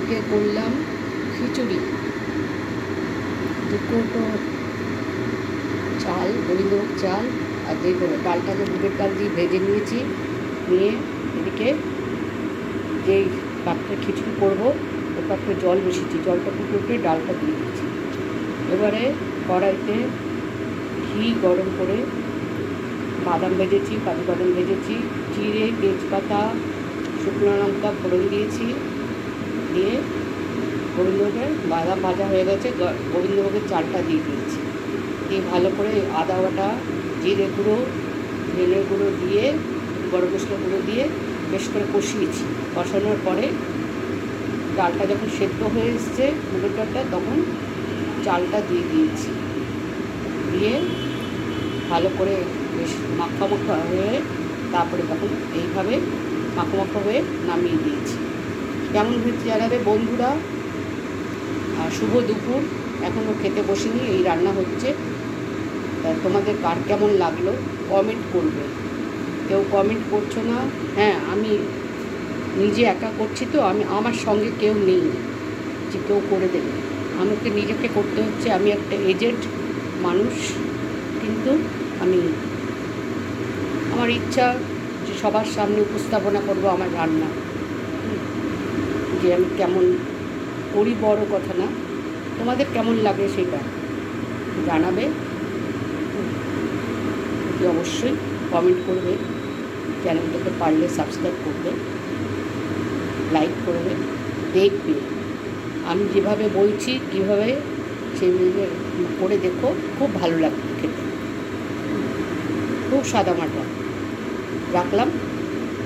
আজকে করলাম খিচুড়ি। 2 কৌটো চাল, গোবিন্দভোগ চাল আর ডালটাকে মুগের ডাল দিয়ে ভেজে নিয়েছি। নিয়ে এদিকে যেই পাত্রে খিচুড়ি করবো ওই পাত্রে জল বসিয়েছি, জলটা ফুটে উঠে ডালটা দিয়ে দিয়েছি। এবারে কড়াইতে ঘি গরম করে বাদাম ভেজেছি, কাজু বাদাম ভেজেছি, জিরে, তেজপাতা, শুকনো লঙ্কা ফোড়ন দিয়েছি। দিয়ে গোবিন্দভোগের বাদাম ভাজা হয়ে গেছে, গোবিন্দভোগের চালটা দিয়ে দিয়েছি। দিয়ে ভালো করে আদা বাটা, জিরে গুঁড়ো, ধনে গুঁড়ো দিয়ে, গরম মশলা গুঁড়ো দিয়ে বেশ করে কষিয়েছি। কষানোর পরে ডালটা যখন সেদ্ধ হয়ে এসছে, মুগের ডালটা, তখন চালটা দিয়ে দিয়েছি। দিয়ে ভালো করে বেশ মাখা মাখা হয়ে তারপরে তখন এইভাবে মাখা মাখা হয়ে নামিয়ে দিয়েছি। কেমন হয়েছে জানাবে বন্ধুরা। শুভ দুপুর, এখনও খেতে বসিনি, এই রান্না হচ্ছে। তা তোমাদের কার কেমন লাগলো কমেন্ট করবে। কেউ কমেন্ট করছো না। হ্যাঁ, আমি নিজে একা করছি, তো আমার সঙ্গে কেউ নেই যে কেউ করে দেবে। আমাকে নিজেকে করতে হচ্ছে। আমি একটা এজেড মানুষ, কিন্তু আমার ইচ্ছা যে সবার সামনে উপস্থাপনা করব আমার রান্না। যে আমি কেমন করি বড় কথা না, তোমাদের কেমন লাগে সেটা জানাবে। অবশ্যই কমেন্ট করবে, চ্যানেলটাকে পারলে সাবস্ক্রাইব করবে, লাইক করবে, দেখবে আমি যেভাবে বলছি কীভাবে সেইভাবে করে দেখো। খুব ভালো লাগবে খেতে, খুব সাদামাটা। রাখলাম।